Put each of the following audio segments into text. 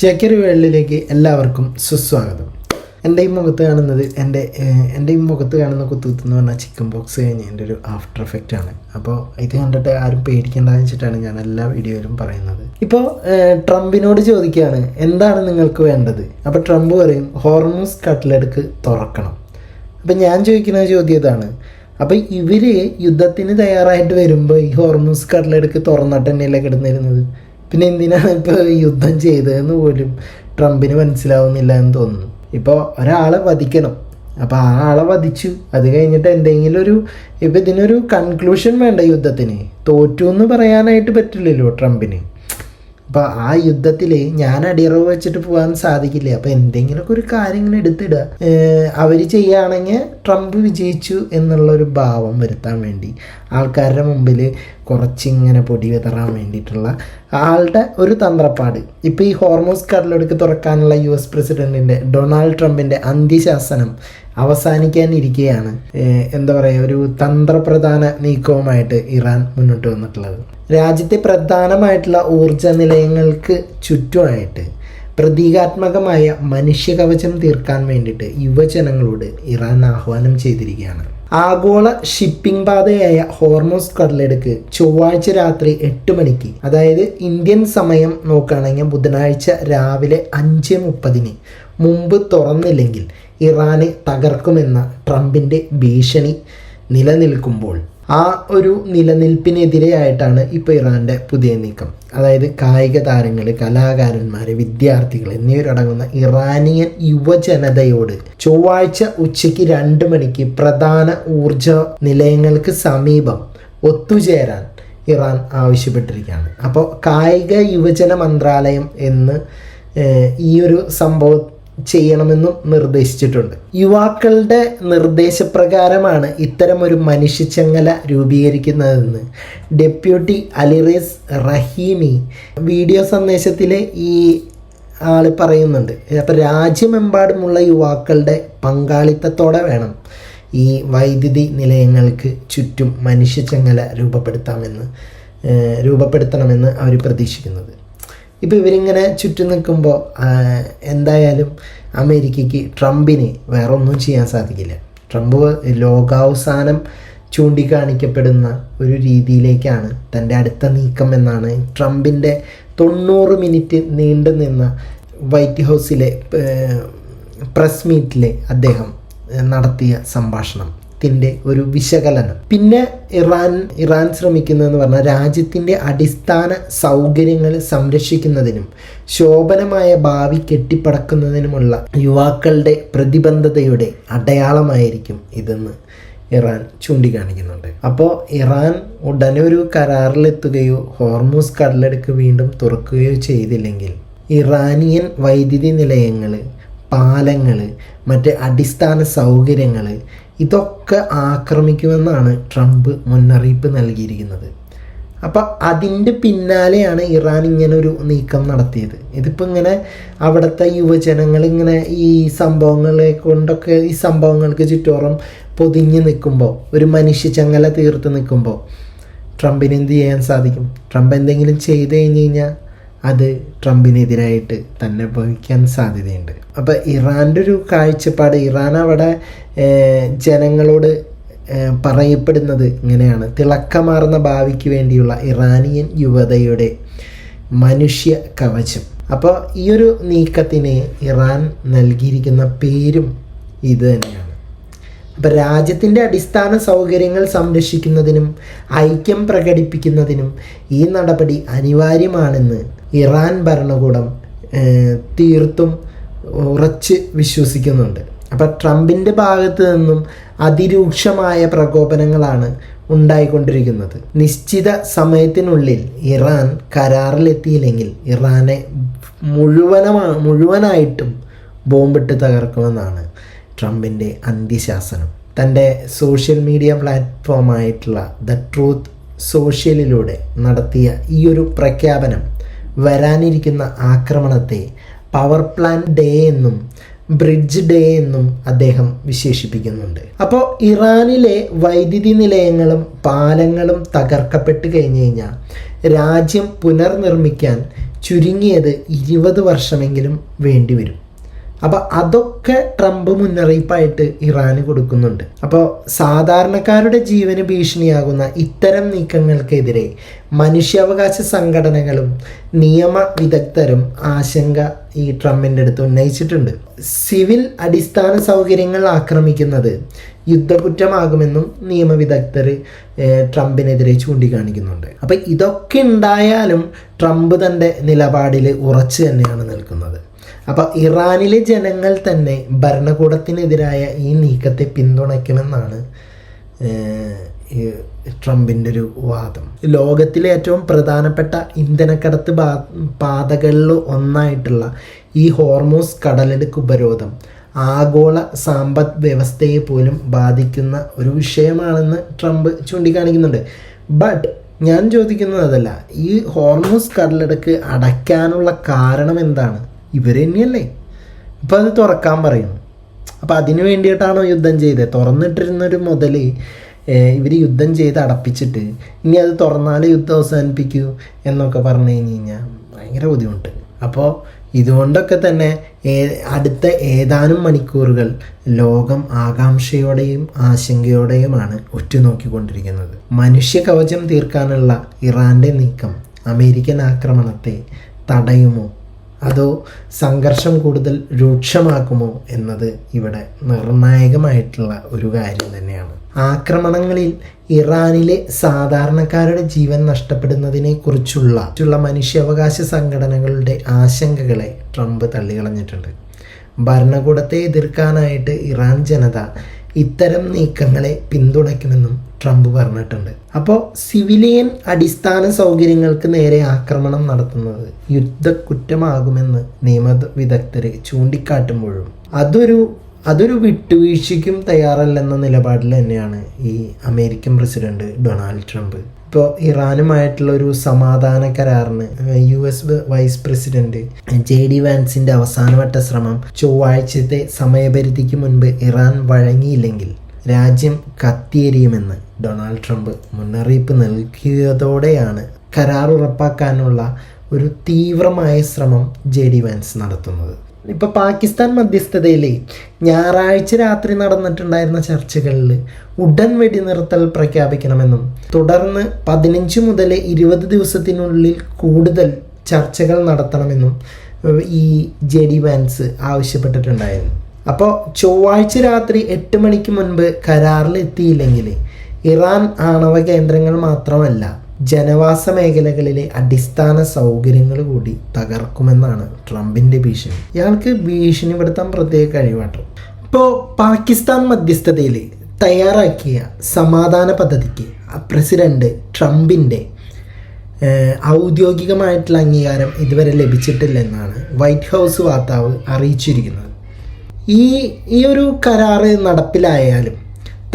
ചെക്കറി വേൾഡിലേക്ക് എല്ലാവർക്കും സുസ്വാഗതം. എൻ്റെ ഈ മുഖത്ത് കാണുന്ന കുത്തുകുത്തെന്ന് പറഞ്ഞാൽ ചിക്കൻ ബോക്സ് കഴിഞ്ഞതിൻ്റെ ഒരു ആഫ്റ്റർ എഫക്റ്റ് ആണ്. അപ്പോൾ ഇത് കണ്ടിട്ട് ആരും പേടിക്കേണ്ടതെന്ന് വെച്ചിട്ടാണ് ഞാൻ എല്ലാ വീഡിയോയിലും പറയുന്നത്. ഇപ്പോൾ ട്രംപിനോട് ചോദിക്കുകയാണ്, എന്താണ് നിങ്ങൾക്ക് വേണ്ടത്? അപ്പോൾ ട്രംപ് പറയും, ഹോർമൂസ് കട്ട്ലെറ്റ് തുറക്കണം. അപ്പം ഞാൻ ചോദിക്കുന്ന ചോദ്യം ഇതാണ്, അപ്പോൾ ഇവർ യുദ്ധത്തിന് തയ്യാറായിട്ട് വരുമ്പോൾ ഈ ഹോർമൂസ് കട്ട്ലെറ്റ് തുറന്നിട്ട് തന്നെയല്ലേ കിടന്നിരുന്നത്? പിന്നെ എന്തിനാണ് ഇപ്പോൾ യുദ്ധം ചെയ്തതെന്ന് പോലും ട്രംപിന് മനസ്സിലാവുന്നില്ല എന്ന് തോന്നുന്നു. ഇപ്പോൾ ഒരാളെ വധിക്കണം, അപ്പോൾ ആ ആളെ വധിച്ചു, അത് കഴിഞ്ഞിട്ട് എന്തെങ്കിലും ഇപ്പോൾ ഇതിനൊരു കൺക്ലൂഷൻ വേണ്ട. യുദ്ധത്തിന് തോറ്റു എന്ന് പറയാനായിട്ട് പറ്റില്ലല്ലോ ട്രംപിന്. അപ്പോൾ ആ യുദ്ധത്തിൽ ഞാൻ അടിയറവ് വെച്ചിട്ട് പോകാൻ സാധിക്കില്ല. അപ്പോൾ എന്തെങ്കിലുമൊക്കെ ഒരു കാര്യം ഇങ്ങനെ എടുത്തിടുക. അവർ ചെയ്യുകയാണെങ്കിൽ ട്രംപ് വിജയിച്ചു എന്നുള്ളൊരു ഭാവം വരുത്താൻ വേണ്ടി ആൾക്കാരുടെ മുമ്പിൽ കുറച്ചിങ്ങനെ പൊടി വിതറാൻ വേണ്ടിയിട്ടുള്ള ആളുടെ ഒരു തന്ത്രപ്പാട്. ഇപ്പോൾ ഈ ഹോർമൂസ് കട്ട്ലെറ്റ് തുറക്കാനുള്ള US പ്രസിഡന്റിൻ്റെ ഡൊണാൾഡ് ട്രംപിൻ്റെ അന്ത്യശാസനം അവസാനിക്കാനിരിക്കുകയാണ്. എന്താ പറയുക, ഒരു തന്ത്രപ്രധാന നീക്കവുമായിട്ട് ഇറാൻ മുന്നോട്ട് വന്നിട്ടുള്ളത്. രാജ്യത്തെ പ്രധാനമായിട്ടുള്ള ഊർജ നിലയങ്ങൾക്ക് ചുറ്റുമായിട്ട് പ്രതീകാത്മകമായ മനുഷ്യകവചം തീർക്കാൻ വേണ്ടിയിട്ട് യുവജനങ്ങളോട് ഇറാൻ ആഹ്വാനം ചെയ്തിരിക്കുകയാണ്. ആഗോള ഷിപ്പിംഗ് പാതയായ ഹോർമൂസ് കട്ട്ലെറ്റ് ചൊവ്വാഴ്ച രാത്രി 8 മണിക്ക്, അതായത് ഇന്ത്യൻ സമയം നോക്കുകയാണെങ്കിൽ ബുധനാഴ്ച രാവിലെ 5:30 മുമ്പ് തുറന്നില്ലെങ്കിൽ ഇറാനെ തകർക്കുമെന്ന ട്രംപിൻ്റെ ഭീഷണി നിലനിൽക്കുമ്പോൾ ആ ഒരു നിലനിൽപ്പിനെതിരെയായിട്ടാണ് ഇപ്പോൾ ഇറാൻ്റെ പുതിയ നീക്കം. അതായത് കായിക താരങ്ങൾ, കലാകാരന്മാർ, വിദ്യാർത്ഥികൾ എന്നിവരടങ്ങുന്ന ഇറാനിയൻ യുവജനതയോട് ചൊവ്വാഴ്ച ഉച്ചയ്ക്ക് 2 മണിക്ക് പ്രധാന ഊർജ നിലയങ്ങൾക്ക് സമീപം ഒത്തുചേരാൻ ഇറാൻ ആവശ്യപ്പെട്ടിരിക്കുകയാണ്. അപ്പോൾ കായിക യുവജന മന്ത്രാലയം എന്ന് ഈ ഒരു സംഭവം ചെയ്യണമെന്നും നിർദ്ദേശിച്ചിട്ടുണ്ട്. യുവാക്കളുടെ നിർദ്ദേശപ്രകാരമാണ് ഇത്തരമൊരു മനുഷ്യച്ചങ്ങല രൂപീകരിക്കുന്നതെന്ന് ഡെപ്യൂട്ടി അലിറേസ് റഹീമി വീഡിയോ സന്ദേശത്തിൽ ഈ ആൾ പറയുന്നുണ്ട്. അപ്പോൾ രാജ്യമെമ്പാടുമുള്ള യുവാക്കളുടെ പങ്കാളിത്തത്തോടെ വേണം ഈ വൈദ്യുതി നിലയങ്ങൾക്ക് ചുറ്റും മനുഷ്യച്ചങ്ങല രൂപപ്പെടുത്തണമെന്ന് അവർ പ്രതീക്ഷിക്കുന്നത്. ഇപ്പോൾ ഇവരിങ്ങനെ ചുറ്റും നിൽക്കുമ്പോൾ എന്തായാലും അമേരിക്കയ്ക്ക്, ട്രംപിന് വേറെ ഒന്നും ചെയ്യാൻ സാധിക്കില്ല. ട്രംപ് ലോകാവസാനം ചൂണ്ടിക്കാണിക്കപ്പെടുന്ന ഒരു രീതിയിലേക്കാണ് തൻ്റെ അടുത്ത നീക്കം എന്നാണ് ട്രംപിൻ്റെ 90 മിനിറ്റ് നീണ്ടു നിന്ന വൈറ്റ് ഹൗസിലെ പ്രസ് മീറ്റിൽ അദ്ദേഹം നടത്തിയ സംഭാഷണത്തിൻ്റെ ഒരു വിശകലനം. പിന്നെ ഇറാൻ ശ്രമിക്കുന്നതെന്ന് പറഞ്ഞാൽ രാജ്യത്തിൻ്റെ അടിസ്ഥാന സൗകര്യങ്ങൾ സംരക്ഷിക്കുന്നതിനും ശോഭനമായ ഭാവി കെട്ടിപ്പടക്കുന്നതിനുമുള്ള യുവാക്കളുടെ പ്രതിബദ്ധതയുടെ അടയാളമായിരിക്കും ഇതെന്ന് ഇറാൻ ചൂണ്ടിക്കാണിക്കുന്നുണ്ട്. അപ്പോൾ ഇറാൻ ഉടനെ ഒരു കരാറിലെത്തുകയോ ഹോർമൂസ് കട്ട്ലെറ്റ് വീണ്ടും തുറക്കുകയോ ചെയ്തില്ലെങ്കിൽ ഇറാനിയൻ വൈദ്യുതി നിലയങ്ങൾ, പാലങ്ങൾ, മറ്റ് അടിസ്ഥാന സൗകര്യങ്ങൾ ഇതൊക്കെ ആക്രമിക്കുമെന്നാണ് ട്രംപ് മുന്നറിയിപ്പ് നൽകിയിരിക്കുന്നത്. അപ്പോൾ അതിൻ്റെ പിന്നാലെയാണ് ഇറാൻ ഇങ്ങനൊരു നീക്കം നടത്തിയത്. ഇതിപ്പോൾ ഇങ്ങനെ അവിടുത്തെ യുവജനങ്ങൾ ഇങ്ങനെ ഈ സംഭവങ്ങൾക്ക് ചുറ്റോറും പൊതിഞ്ഞ് നിൽക്കുമ്പോൾ, ഒരു മനുഷ്യച്ചങ്ങല തീർത്ത് നിൽക്കുമ്പോൾ ട്രംപിന് എന്ത് ചെയ്യാൻ സാധിക്കും? ട്രംപ് എന്തെങ്കിലും ചെയ്ത് കഴിഞ്ഞ് കഴിഞ്ഞാൽ അത് ട്രംപിനെതിരായിട്ട് തന്നെ ഭവിക്കാൻ സാധ്യതയുണ്ട്. അപ്പോൾ ഇറാൻ്റെ ഒരു കാഴ്ചപ്പാട്, ഇറാൻ അവിടെ ജനങ്ങളോട് പറയപ്പെടുന്നത് ഇങ്ങനെയാണ്: തിളക്കമാർന്ന ഭാവിക്ക് വേണ്ടിയുള്ള ഇറാനിയൻ യുവതയുടെ മനുഷ്യ കവചം. അപ്പോൾ ഈ ഒരു നീക്കത്തിന് ഇറാൻ നൽകിയിരിക്കുന്ന പേരും ഇത് തന്നെയാണ്. അപ്പോൾ രാജ്യത്തിൻ്റെ അടിസ്ഥാന സൗകര്യങ്ങൾ സംരക്ഷിക്കുന്നതിനും ഐക്യം പ്രകടിപ്പിക്കുന്നതിനും ഈ നടപടി അനിവാര്യമാണെന്ന് ഇറാൻ ഭരണകൂടം തീർത്തും ഉറച്ച് വിശ്വസിക്കുന്നുണ്ട്. അപ്പോൾ ട്രംപിൻ്റെ ഭാഗത്ത് നിന്നും അതിരൂക്ഷമായ പ്രകോപനങ്ങളാണ് ഉണ്ടായിക്കൊണ്ടിരിക്കുന്നത്. നിശ്ചിത സമയത്തിനുള്ളിൽ ഇറാൻ കരാറിലെത്തിയില്ലെങ്കിൽ ഇറാനെ മുഴുവനായിട്ടും ബോംബിട്ട് തകർക്കുമെന്നാണ് ട്രംപിൻ്റെ അന്ത്യശാസനം. തൻ്റെ സോഷ്യൽ മീഡിയ പ്ലാറ്റ്ഫോമായിട്ടുള്ള ദ ട്രൂത്ത് സോഷ്യലിലൂടെ നടത്തിയ ഈ ഒരു പ്രഖ്യാപനം വരാനിരിക്കുന്ന ആക്രമണത്തെ പവർ പ്ലാന്റ് ഡേ എന്നും ബ്രിഡ്ജ് ഡേ എന്നും അദ്ദേഹം വിശേഷിപ്പിക്കുന്നുണ്ട്. അപ്പോൾ ഇറാനിലെ വൈദ്യുതി നിലയങ്ങളും പാലങ്ങളും തകർക്കപ്പെട്ട് കഴിഞ്ഞ് കഴിഞ്ഞാൽ രാജ്യം പുനർനിർമ്മിക്കാൻ ചുരുങ്ങിയത് 20 വർഷമെങ്കിലും വേണ്ടിവരും. അപ്പോൾ അതൊക്കെ ട്രംപ് മുന്നറിയിപ്പായിട്ട് ഇറാന് കൊടുക്കുന്നുണ്ട്. അപ്പോൾ സാധാരണക്കാരുടെ ജീവന് ഭീഷണിയാകുന്ന ഇത്തരം നീക്കങ്ങൾക്കെതിരെ മനുഷ്യാവകാശ സംഘടനകളും നിയമ വിദഗ്ധരും ആശങ്ക ഈ ട്രംപിൻ്റെ അടുത്ത് ഉന്നയിച്ചിട്ടുണ്ട്. സിവിൽ അടിസ്ഥാന സൗകര്യങ്ങൾ ആക്രമിക്കുന്നത് യുദ്ധക്കുറ്റമാകുമെന്നും നിയമവിദഗ്ധർ ട്രംപിനെതിരെ ചൂണ്ടിക്കാണിക്കുന്നുണ്ട്. അപ്പം ഇതൊക്കെ ഉണ്ടായാലും ട്രംപ് തൻ്റെ നിലപാടിൽ ഉറച്ചു തന്നെയാണ് നിൽക്കുന്നത്. അപ്പോൾ ഇറാനിലെ ജനങ്ങൾ തന്നെ ഭരണകൂടത്തിനെതിരായ ഈ നീക്കത്തെ പിന്തുണയ്ക്കുമെന്നാണ് ട്രംപിൻ്റെ ഒരു വാദം. ലോകത്തിലെ ഏറ്റവും പ്രധാനപ്പെട്ട ഇന്ധനക്കടത്ത് പാതകളിൽ ഒന്നായിട്ടുള്ള ഈ ഹോർമൂസ് കടലിടുക്ക് ഉപരോധം ആഗോള സമ്പദ് വ്യവസ്ഥയെ പോലും ബാധിക്കുന്ന ഒരു വിഷയമാണെന്ന് ട്രംപ് ചൂണ്ടിക്കാണിക്കുന്നുണ്ട്. ബട്ട് ഞാൻ ചോദിക്കുന്നത് അതല്ല, ഈ ഹോർമൂസ് കടലിടുക്ക് അടയ്ക്കാനുള്ള കാരണം എന്താണ്? ഇവർ തന്നെയല്ലേ ഇപ്പോൾ അത് തുറക്കാൻ പറയുന്നു. അപ്പോൾ അതിന് വേണ്ടിയിട്ടാണോ യുദ്ധം ചെയ്തത്? തുറന്നിട്ടിരുന്നൊരു മുതൽ ഇവർ യുദ്ധം ചെയ്ത് അടപ്പിച്ചിട്ട് ഇനി അത് തുറന്നാൽ യുദ്ധം അവസാനിപ്പിക്കൂ എന്നൊക്കെ പറഞ്ഞു കഴിഞ്ഞാൽ ഭയങ്കര ബുദ്ധിമുട്ട്. അപ്പോൾ ഇതുകൊണ്ടൊക്കെ തന്നെ അടുത്ത ഏതാനും മണിക്കൂറുകൾ ലോകം ആകാംക്ഷയോടെയും ആശങ്കയോടെയുമാണ് ഉറ്റുനോക്കിക്കൊണ്ടിരിക്കുന്നത്. മനുഷ്യ കവചം തീർക്കാനുള്ള ഇറാൻ്റെ നീക്കം അമേരിക്കൻ ആക്രമണത്തെ തടയുമോ അതോ സംഘർഷം കൂടുതൽ രൂക്ഷമാക്കുമോ എന്നത് ഇവിടെ നിർണായകമായിട്ടുള്ള ഒരു കാര്യം തന്നെയാണ്. ആക്രമണങ്ങളിൽ ഇറാനിലെ സാധാരണക്കാരുടെ ജീവൻ നഷ്ടപ്പെടുന്നതിനെ കുറിച്ചുള്ള മനുഷ്യാവകാശ സംഘടനകളുടെ ആശങ്കകളെ ട്രംപ് തള്ളിക്കളഞ്ഞിട്ടുണ്ട്. ഭരണകൂടത്തെ എതിർക്കാനായിട്ട് ഇറാൻ ജനത ഇത്തരം നീക്കങ്ങളെ പിന്തുണയ്ക്കുമെന്നും ട്രംപ് പറഞ്ഞിട്ടുണ്ട്. അപ്പോൾ സിവിലിയൻ അടിസ്ഥാന സൗകര്യങ്ങൾക്ക് നേരെ ആക്രമണം നടത്തുന്നത് യുദ്ധക്കുറ്റമാകുമെന്ന് നിയമ വിദഗ്ധർ ചൂണ്ടിക്കാട്ടുമ്പോഴും അതൊരു വിട്ടുവീഴ്ചയ്ക്കും തയ്യാറല്ലെന്ന നിലപാടിൽ തന്നെയാണ് ഈ അമേരിക്കൻ പ്രസിഡന്റ് ഡൊണാൾഡ് ട്രംപ്. ഇപ്പോൾ ഇറാനുമായിട്ടുള്ള ഒരു സമാധാന കരാറിന് US വൈസ് പ്രസിഡന്റ് JD വാൻസിൻ്റെ അവസാനവട്ട ശ്രമം ചൊവ്വാഴ്ചത്തെ സമയപരിധിക്ക് മുൻപ് ഇറാൻ വഴങ്ങിയില്ലെങ്കിൽ രാജ്യം കത്തിയെരിയുമെന്ന് ഡൊണാൾഡ് ട്രംപ് മുന്നറിയിപ്പ് നൽകിയതോടെയാണ് കരാർ ഉറപ്പാക്കാനുള്ള ഒരു തീവ്രമായ ശ്രമം JD വാൻസ് നടത്തുന്നത്. ഇപ്പോൾ പാകിസ്ഥാൻ മധ്യസ്ഥതയിൽ ഞായറാഴ്ച രാത്രി നടന്നിട്ടുണ്ടായിരുന്ന ചർച്ചകളിൽ ഉടൻ വെടിനിർത്തൽ പ്രഖ്യാപിക്കണമെന്നും തുടർന്ന് 15 മുതൽ 20 ദിവസത്തിനുള്ളിൽ കൂടുതൽ ചർച്ചകൾ നടത്തണമെന്നും ഈ JD വാൻസ് ആവശ്യപ്പെട്ടിട്ടുണ്ടായിരുന്നു. അപ്പോൾ ചൊവ്വാഴ്ച രാത്രി 8 മണിക്ക് മുൻപ് കരാറിലെത്തിയില്ലെങ്കിൽ ഇറാൻ ആണവ കേന്ദ്രങ്ങൾ മാത്രമല്ല ജനവാസ മേഖലകളിലെ അടിസ്ഥാന സൗകര്യങ്ങൾ കൂടി തകർക്കുമെന്നാണ് ട്രംപിൻ്റെ ഭീഷണി. ഇയാൾക്ക് ഭീഷണിപ്പെടുത്താൻ പ്രത്യേക കഴിവാട്ടോ. ഇപ്പോൾ പാകിസ്ഥാൻ മധ്യസ്ഥതയിൽ തയ്യാറാക്കിയ സമാധാന പദ്ധതിക്ക് പ്രസിഡന്റ് ട്രംപിൻ്റെ ഔദ്യോഗികമായിട്ടുള്ള അംഗീകാരം ഇതുവരെ ലഭിച്ചിട്ടില്ലെന്നാണ് വൈറ്റ് ഹൗസ് വക്താവ് അറിയിച്ചിരിക്കുന്നത്. ഈ ഒരു കരാറ് നടപ്പിലായാലും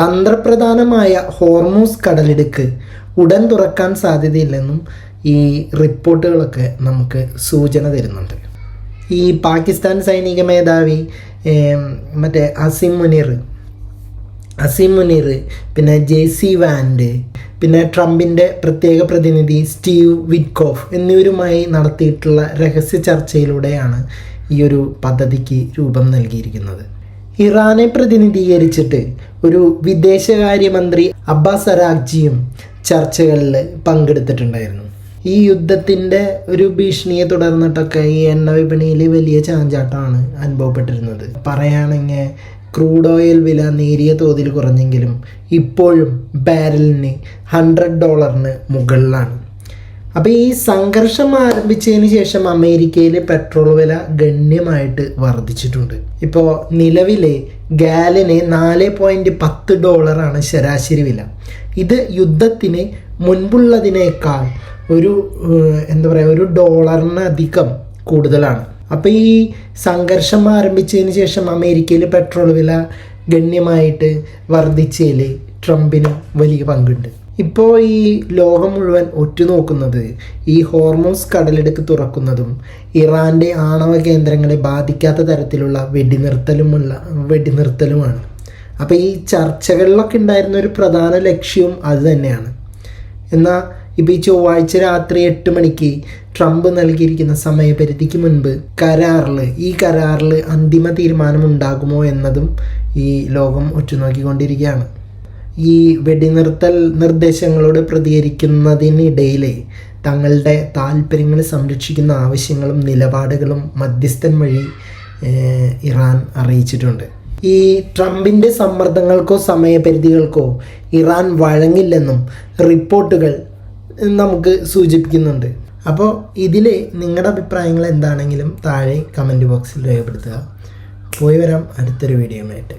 തന്ത്രപ്രധാനമായ ഹോർമൂസ് കടലിടുക്ക് ഉടൻ തുറക്കാൻ സാധ്യതയില്ലെന്നും ഈ റിപ്പോർട്ടുകളൊക്കെ നമുക്ക് സൂചന തരുന്നുണ്ട്. ഈ പാകിസ്ഥാൻ സൈനിക മേധാവി മറ്റേ അസിം മുനീർ പിന്നെ JC വാൻഡ് പിന്നെ ട്രംപിൻ്റെ പ്രത്യേക പ്രതിനിധി സ്റ്റീവ് വിറ്റ്കോഫ് എന്നിവരുമായി നടത്തിയിട്ടുള്ള രഹസ്യ ചർച്ചയിലൂടെയാണ് ഈ ഒരു പദ്ധതിക്ക് രൂപം നൽകിയിരിക്കുന്നത്. ഇറാനെ പ്രതിനിധീകരിച്ചിട്ട് ഒരു വിദേശകാര്യമന്ത്രി അബ്ബാസ് അരാഗ്ചിയും ചർച്ചകളിൽ പങ്കെടുത്തിട്ടുണ്ടായിരുന്നു. ഈ യുദ്ധത്തിൻ്റെ ഒരു ഭീഷണിയെ തുടർന്നിട്ടൊക്കെ ഈ എണ്ണ വിപണിയിൽ വലിയ ചാഞ്ചാട്ടമാണ് അനുഭവപ്പെട്ടിരുന്നത്. പറയുകയാണെങ്കിൽ ക്രൂഡ് ഓയിൽ വില നേരിയ തോതിൽ കുറഞ്ഞെങ്കിലും ഇപ്പോഴും ബാരലിന് $100 മുകളിലാണ്. അപ്പോൾ ഈ സംഘർഷം ആരംഭിച്ചതിന് ശേഷം അമേരിക്കയിൽ പെട്രോൾ വില ഗണ്യമായിട്ട് വർദ്ധിച്ചിട്ടുണ്ട്. ഇപ്പോൾ നിലവിലെ ഗാലന് $4.10 ശരാശരി വില. ഇത് യുദ്ധത്തിന് മുൻപുള്ളതിനേക്കാൾ ഒരു $1 കൂടുതലാണ്. അപ്പോൾ ഈ സംഘർഷം ആരംഭിച്ചതിന് ശേഷം അമേരിക്കയിൽ പെട്രോൾ വില ഗണ്യമായിട്ട് വർദ്ധിച്ചതിൽ ട്രംപിനും വലിയ പങ്കുണ്ട്. ഇപ്പോൾ ഈ ലോകം മുഴുവൻ ഒറ്റുനോക്കുന്നത് ഈ ഹോർമൂസ് കടലിടുക്ക് തുറക്കുന്നതും ഇറാൻ്റെ ആണവ കേന്ദ്രങ്ങളെ ബാധിക്കാത്ത തരത്തിലുള്ള വെടിനിർത്തലുമാണ്. അപ്പോൾ ഈ ചർച്ചകളിലൊക്കെ ഉണ്ടായിരുന്ന ഒരു പ്രധാന ലക്ഷ്യവും അത് തന്നെയാണ്. എന്നാൽ ഇപ്പോൾ ഈ ചൊവ്വാഴ്ച രാത്രി 8 മണിക്ക് ട്രംപ് നൽകിയിരിക്കുന്ന സമയപരിധിക്ക് മുൻപ് ഈ കരാറിൽ അന്തിമ തീരുമാനം ഉണ്ടാകുമോ എന്നതും ഈ ലോകം ഉറ്റുനോക്കിക്കൊണ്ടിരിക്കുകയാണ്. ഈ വെടിനിർത്തൽ നിർദ്ദേശങ്ങളോട് പ്രതികരിക്കുന്നതിനിടയിൽ തങ്ങളുടെ താല്പര്യങ്ങൾ സംരക്ഷിക്കുന്ന ആവശ്യങ്ങളും നിലപാടുകളും മധ്യസ്ഥൻ വഴി ഇറാൻ അറിയിച്ചിട്ടുണ്ട്. ഈ ട്രംപിൻ്റെ സമ്മർദ്ദങ്ങൾക്കോ സമയപരിധികൾക്കോ ഇറാൻ വഴങ്ങില്ലെന്നും റിപ്പോർട്ടുകൾ നമുക്ക് സൂചിപ്പിക്കുന്നുണ്ട്. അപ്പോൾ ഇതിൽ നിങ്ങളുടെ അഭിപ്രായങ്ങൾ എന്താണെങ്കിലും താഴെ കമൻറ്റ് ബോക്സിൽ രേഖപ്പെടുത്തുക. പോയി വരാം അടുത്തൊരു വീഡിയോയുമായിട്ട്.